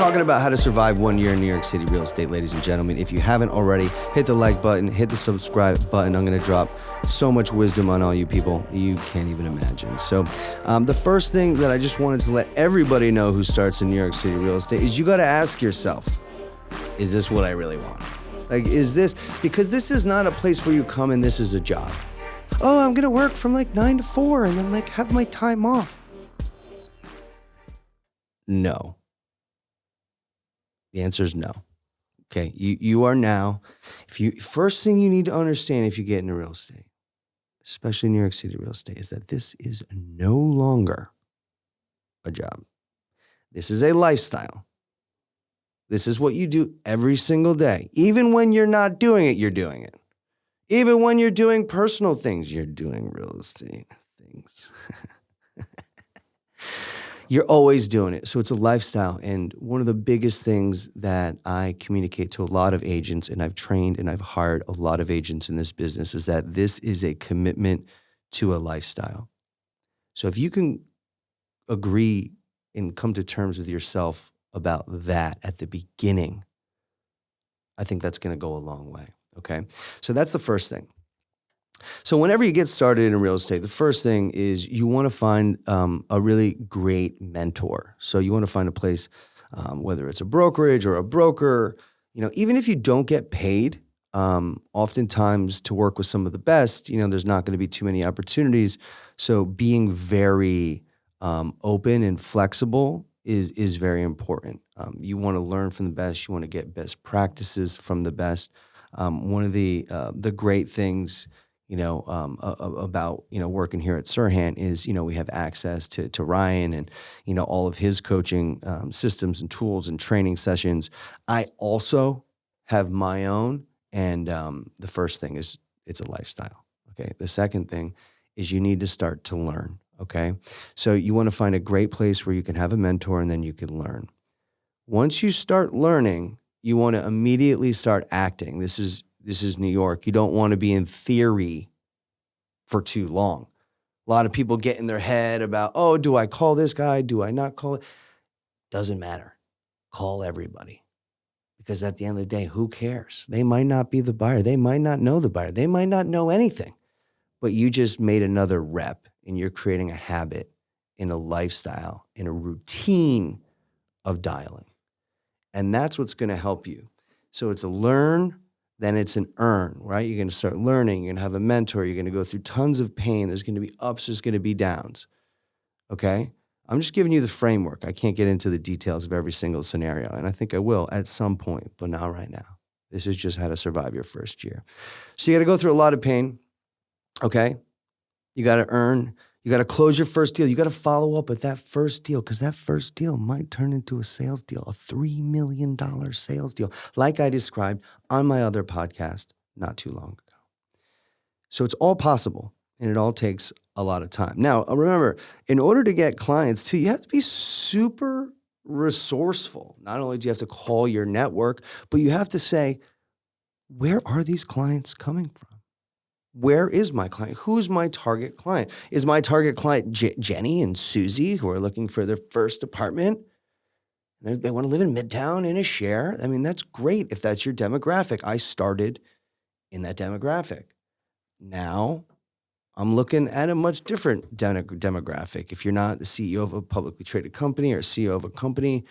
talking about how to survive 1 year in New York City real estate, ladies and gentlemen. If you haven't already, hit the like button, hit the subscribe button. I'm going to drop so much wisdom on all you people you can't even imagine. So the first thing that I just wanted to let everybody know who starts in New York City real estate is you got to ask yourself, is this what I really want? Like, is this, because this is not a place where you come and this is a job. Oh, I'm going to work from like 9 to 4 and then like have my time off. No. The answer is no. Okay, you are now, first thing you need to understand if you get into real estate, especially New York City real estate, is that this is no longer a job. This is a lifestyle. This is what you do every single day. Even when you're not doing it, you're doing it. Even when you're doing personal things, you're doing real estate things. You're always doing it. So it's a lifestyle. And one of the biggest things that I communicate to a lot of agents, and I've trained and I've hired a lot of agents in this business, is that this is a commitment to a lifestyle. So if you can agree and come to terms with yourself about that at the beginning, I think that's going to go a long way. Okay. So that's the first thing. So whenever you get started in real estate, the first thing is you want to find a really great mentor. So you want to find a place, whether it's a brokerage or a broker, even if you don't get paid, oftentimes to work with some of the best, there's not going to be too many opportunities. So being very open and flexible is very important. You want to learn from the best. You want to get best practices from the best. One of the great things about, working here at Sirhan is, we have access to Ryan and, all of his coaching systems and tools and training sessions. I also have my own. And the first thing is it's a lifestyle. Okay. The second thing is you need to start to learn. Okay. So you want to find a great place where you can have a mentor and then you can learn. Once you start learning, you want to immediately start acting. This is New York. You don't want to be in theory for too long. A lot of people get in their head about, oh, do I call this guy? Do I not call it? Doesn't matter. Call everybody. Because at the end of the day, who cares? They might not be the buyer. They might not know the buyer. They might not know anything. But you just made another rep and you're creating a habit in a lifestyle, in a routine of dialing. And that's what's going to help you. So it's a learn, then it's an earn, right? You're going to start learning. You're going to have a mentor. You're going to go through tons of pain. There's going to be ups. There's going to be downs. Okay? I'm just giving you the framework. I can't get into the details of every single scenario. And I think I will at some point, but not right now. This is just how to survive your first year. So you got to go through a lot of pain. Okay? You got to earn. You got to close your first deal. You got to follow up with that first deal because that first deal might turn into a sales deal, a $3 million sales deal, like I described on my other podcast not too long ago. So it's all possible, and it all takes a lot of time. Now, remember, in order to get clients too, you have to be super resourceful. Not only do you have to call your network, but you have to say, where are these clients coming from? Where is my client? Who's my target client? Is my target client Jenny and Susie who are looking for their first apartment? They want to live in Midtown in a share. I mean, that's great if that's your demographic. I started in that demographic. Now I'm looking at a much different demographic. If you're not the CEO of a publicly traded company or CEO of a company,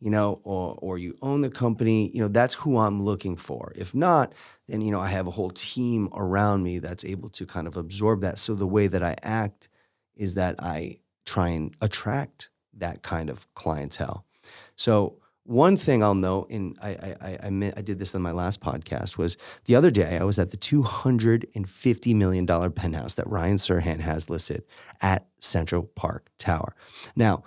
or you own the company, that's who I'm looking for. If not, then, I have a whole team around me that's able to kind of absorb that. So the way that I act is that I try and attract that kind of clientele. So one thing I'll note, and I did this on my last podcast, was the other day I was at the $250 million penthouse that Ryan Sirhan has listed at Central Park Tower. Now,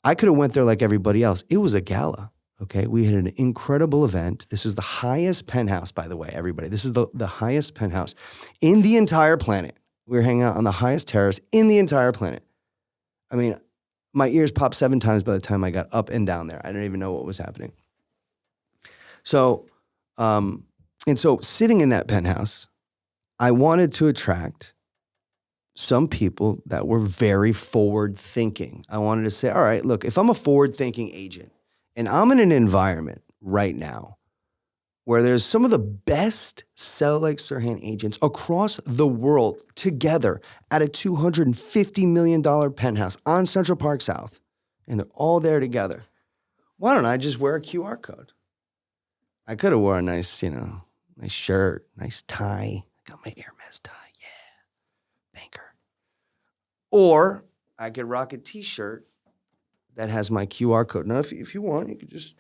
I could have went there like everybody else. It was a gala, okay? We had an incredible event. This is the highest penthouse, by the way, everybody. This is the highest penthouse in the entire planet. We were hanging out on the highest terrace in the entire planet. I mean, my ears popped 7 times by the time I got up and down there. I didn't even know what was happening. So sitting in that penthouse, I wanted to attract some people that were very forward thinking. I wanted to say, all right, look, if I'm a forward thinking agent And I'm in an environment right now where there's some of the best Sell Like Sirhan agents across the world together at a $250 million penthouse on Central Park South. And they're all there together. Why don't I just wear a QR code? I could have worn a nice, nice shirt, nice tie. Got my Hermes tie, yeah, banker. Or I could rock a t-shirt that has my QR code. Now, if you want, you could just,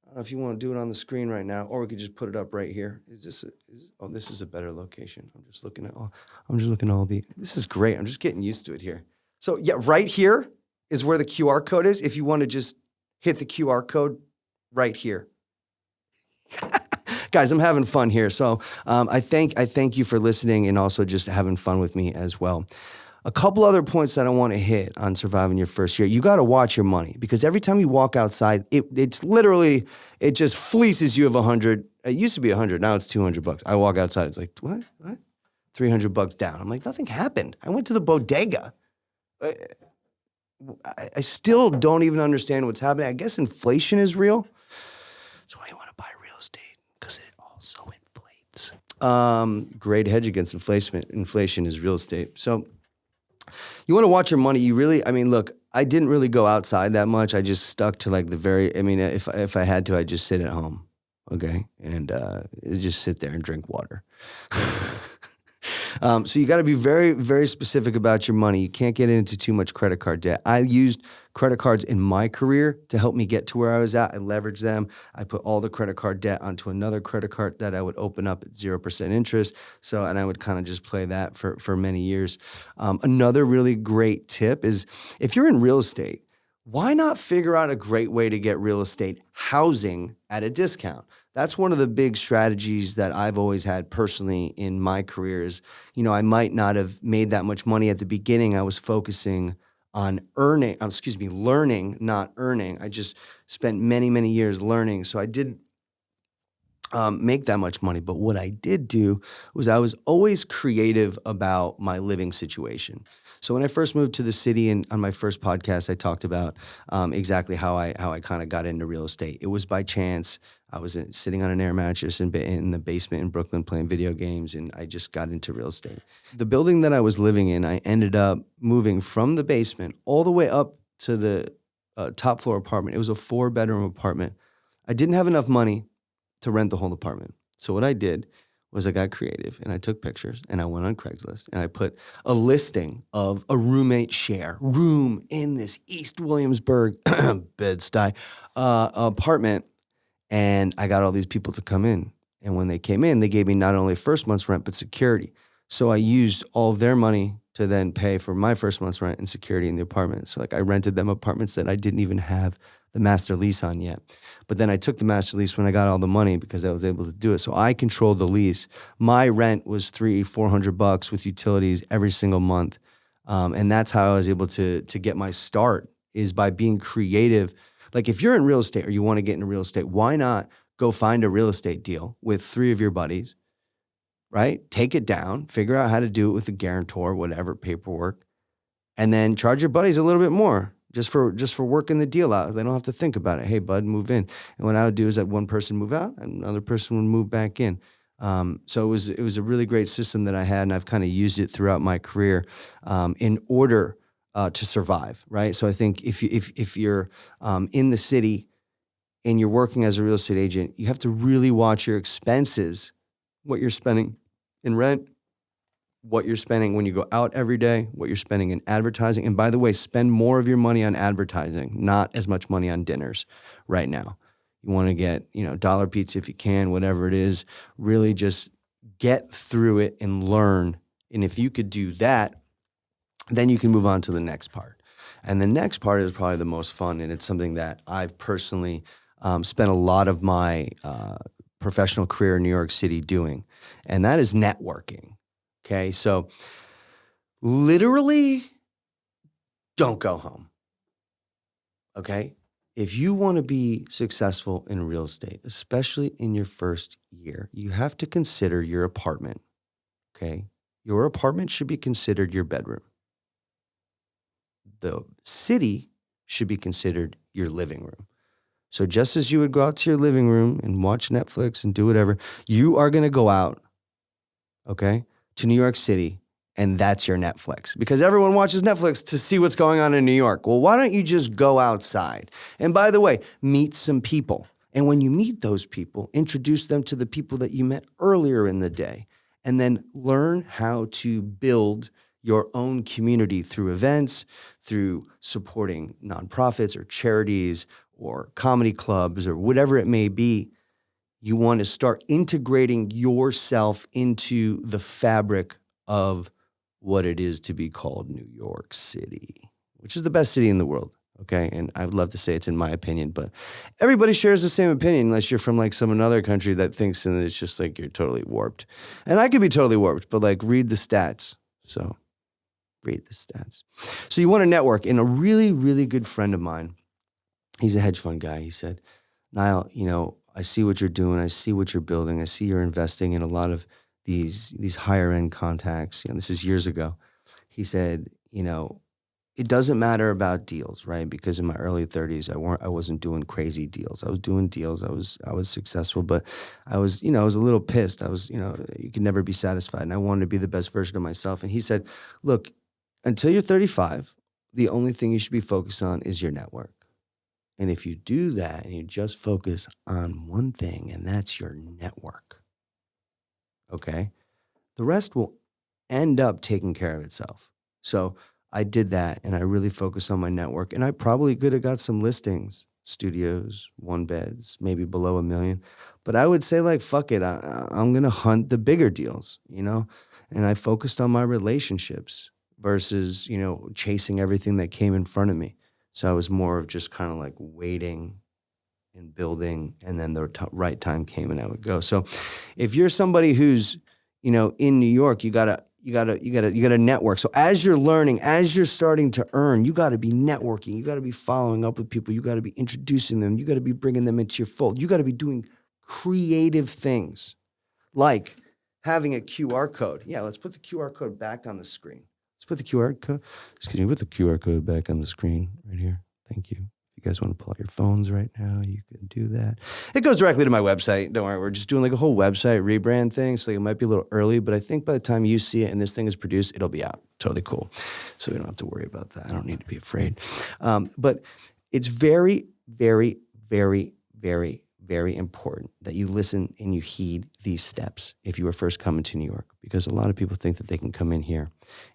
I don't know if you want to do it on the screen right now, or we could just put it up right here. This is a better location. I'm just looking at all this is great. I'm just getting used to it here. So yeah, right here is where the QR code is. If you want to just hit the QR code right here. Guys, I'm having fun here. So I thank you for listening and also just having fun with me as well. A couple other points that I want to hit on surviving your first year. You got to watch your money because every time you walk outside, it's literally, it just fleeces you of 100. It used to be 100. Now it's $200. I walk outside. It's like, what? $300 down. I'm like, nothing happened. I went to the bodega. I still don't even understand what's happening. I guess inflation is real. That's why you want to buy real estate because it also inflates. Great hedge against inflation. Inflation is real estate. So you want to watch your money. Look, I didn't really go outside that much. I just stuck to like if I had to, I'd just sit at home, okay? And just sit there and drink water. So you got to be very, very specific about your money. You can't get into too much credit card debt. I used credit cards in my career to help me get to where I was at. I leveraged them. I put all the credit card debt onto another credit card that I would open up at 0% interest. And I would kind of just play that for many years. Another really great tip is if you're in real estate, why not figure out a great way to get real estate housing at a discount? That's one of the big strategies that I've always had personally in my career is, I might not have made that much money at the beginning. I was focusing on learning, not earning. I just spent many, many years learning. So I didn't make that much money. But what I did do was I was always creative about my living situation. So when I first moved to the city and on my first podcast, I talked about exactly how I kind of got into real estate. It was by chance. I was sitting on an air mattress in the basement in Brooklyn playing video games, and I just got into real estate. The building that I was living in, I ended up moving from the basement all the way up to the top floor apartment. It was a 4-bedroom apartment. I didn't have enough money to rent the whole apartment. So what I did was I got creative and I took pictures and I went on Craigslist and I put a listing of a roommate share room in this East Williamsburg Bed-Stuy apartment. And I got all these people to come in. And when they came in, they gave me not only first month's rent, but security. So I used all of their money to then pay for my first month's rent and security in the apartment. So I rented them apartments that I didn't even have the master lease on yet. But then I took the master lease when I got all the money because I was able to do it. So I controlled the lease. My rent was $300-$400 with utilities every single month. And that's how I was able to get my start is by being creative. Like if you're in real estate or you want to get into real estate, why not go find a real estate deal with 3 of your buddies, right? Take it down, figure out how to do it with a guarantor, whatever, paperwork, and then charge your buddies a little bit more just for working the deal out. They don't have to think about it. Hey, bud, move in. And what I would do is that one person move out and another person would move back in. So it was a really great system that I had, and I've kind of used it throughout my career in order to survive, right? So I think if you're in the city and you're working as a real estate agent, you have to really watch your expenses, what you're spending in rent, what you're spending when you go out every day, what you're spending in advertising. And by the way, spend more of your money on advertising, not as much money on dinners right now. You want to get, dollar pizza if you can, whatever it is, really just get through it and learn. And if you could do that, then you can move on to the next part. And the next part is probably the most fun, and it's something that I've personally spent a lot of my professional career in New York City doing, and that is networking. Okay, so literally don't go home, okay? If you want to be successful in real estate, especially in your first year, you have to consider your apartment, okay? Your apartment should be considered your bedroom. The city should be considered your living room. So just as you would go out to your living room and watch Netflix and do whatever, you are going to go out, okay, to New York City, and that's your Netflix, because everyone watches Netflix to see what's going on in New York. Well, why don't you just go outside? And by the way, meet some people. And when you meet those people, introduce them to the people that you met earlier in the day, and then learn how to build your own community through events, through supporting nonprofits or charities or comedy clubs or whatever it may be. You want to start integrating yourself into the fabric of what it is to be called New York City, which is the best city in the world. Okay. And I would love to say it's in my opinion, but everybody shares the same opinion unless you're from like some another country that thinks and it's just like you're totally warped. And I could be totally warped, but like read the stats. So read the stats. So you want to network. And a really, really good friend of mine, he's a hedge fund guy. He said, Nile, I see what you're doing. I see what you're building. I see you're investing in a lot of these higher end contacts. This is years ago. He said, it doesn't matter about deals, right? Because in my early 30s, I wasn't doing crazy deals. I was doing deals. I was successful, but I was a little pissed. I was, you could never be satisfied, and I wanted to be the best version of myself. And he said, look, until you're 35, the only thing you should be focused on is your network. And if you do that and you just focus on one thing, and that's your network, okay, the rest will end up taking care of itself. So I did that, and I really focused on my network, and I probably could have got some listings, studios, one beds, maybe below $1 million. But I would say, like, fuck it, I'm going to hunt the bigger deals, and I focused on my relationships versus, chasing everything that came in front of me. So I was more of just kind of like waiting and building, and then the right time came and I would go. So if you're somebody who's, in New York, you gotta network. So as you're learning, as you're starting to earn, you gotta be networking. You gotta be following up with people. You gotta be introducing them. You gotta be bringing them into your fold. You gotta be doing creative things like having a QR code. Yeah, let's put the QR code back on the screen. Let's put the QR code. Excuse me, put the QR code back on the screen right here. Thank you. If you guys want to pull out your phones right now, you can do that. It goes directly to my website. Don't worry, we're just doing like a whole website rebrand thing. So it might be a little early, but I think by the time you see it and this thing is produced, it'll be out. Totally cool. So we don't have to worry about that. I don't need to be afraid. But it's very, very, very, very, very important that you listen and you heed these steps if you are first coming to New York, because a lot of people think that they can come in here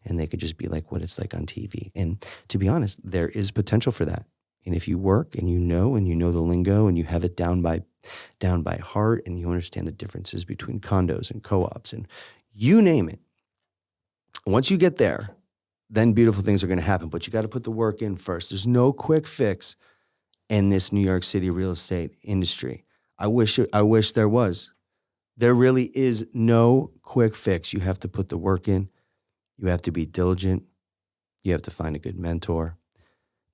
and they could just be like what it's like on TV. And to be honest, there is potential for that. And if you work and you know the lingo and you have it down by heart and you understand the differences between condos and co-ops and you name it, once you get there, then beautiful things are going to happen. But you got to put the work in first. There's no quick fix in this New York City real estate industry. I wish there was. There really is no quick fix. You have to put the work in. You have to be diligent. You have to find a good mentor.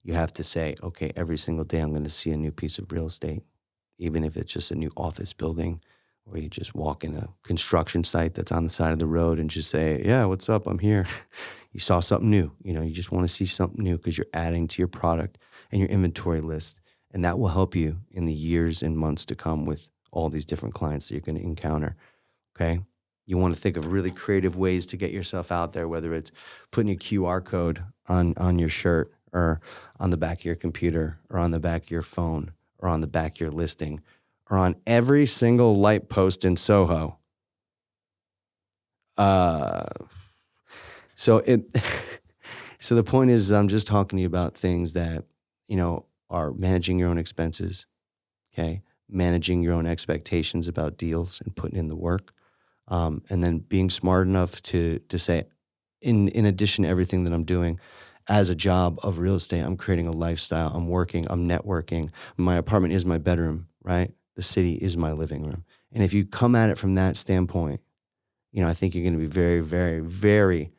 You have to say, okay, every single day I'm going to see a new piece of real estate, even if it's just a new office building, or you just walk in a construction site that's on the side of the road and just say, yeah, what's up? I'm here. You saw something new. You just want to see something new because you're adding to your product and your inventory list. And that will help you in the years and months to come with all these different clients that you're going to encounter, okay? You want to think of really creative ways to get yourself out there, whether it's putting a QR code on your shirt or on the back of your computer or on the back of your phone or on the back of your listing or on every single light post in Soho. So the point is I'm just talking to you about things that, are managing your own expenses, okay? Managing your own expectations about deals and putting in the work. And then being smart enough to say, in addition to everything that I'm doing as a job of real estate, I'm creating a lifestyle, I'm working, I'm networking. My apartment is my bedroom, right? The city is my living room. And if you come at it from that standpoint, I think you're going to be very, very, very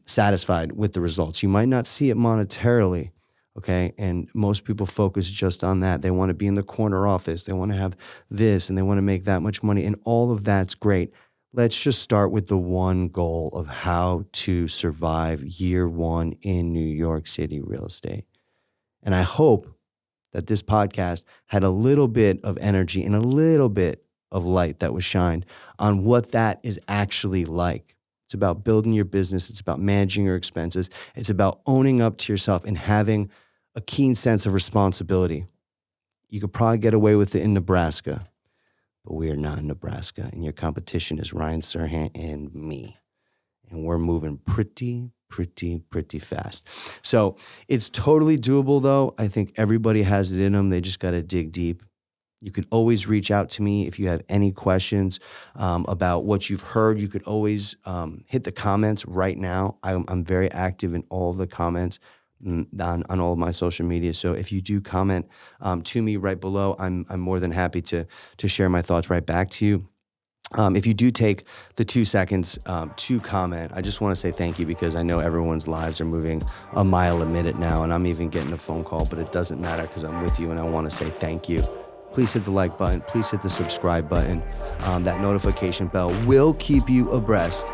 satisfied with the results. You might not see it monetarily, okay? And most people focus just on that. They want to be in the corner office. They want to have this and they want to make that much money. And all of that's great. Let's just start with the one goal of how to survive year one in New York City real estate. And I hope that this podcast had a little bit of energy and a little bit of light that was shined on what that is actually like. It's about building your business. It's about managing your expenses. It's about owning up to yourself and having a keen sense of responsibility. You could probably get away with it in Nebraska, but we are not in Nebraska. And your competition is Ryan Serhant and me. And we're moving pretty fast. So it's totally doable, though. I think everybody has it in them. They just got to dig deep. You could always reach out to me if you have any questions about what you've heard. You could always hit the comments right now. I'm very active in all of the comments on all of my social media. So if you do comment to me right below, I'm more than happy to share my thoughts right back to you. If you do take the 2 seconds to comment, I just want to say thank you, because I know everyone's lives are moving a mile a minute now, and I'm even getting a phone call, but it doesn't matter because I'm with you and I want to say thank you. Please hit the like button. Please hit the subscribe button. That notification bell will keep you abreast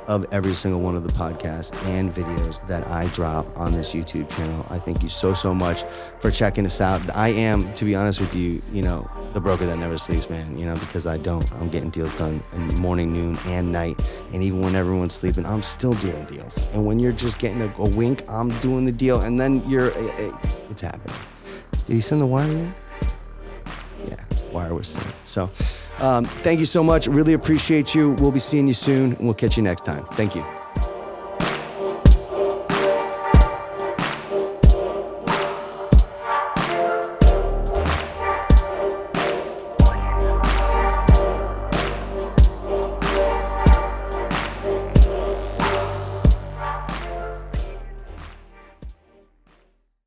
of every single one of the podcasts and videos that I drop on this YouTube channel. I thank you so much for checking us out. I am, to be honest with you, the broker that never sleeps, man, because I don't. I'm getting deals done in morning, noon, and night. And even when everyone's sleeping, I'm still doing deals. And when you're just getting a wink, I'm doing the deal. And then it's happening. Did he send the wire yet? Yeah, wire was sent. So thank you so much. Really appreciate you. We'll be seeing you soon, and we'll catch you next time. Thank you.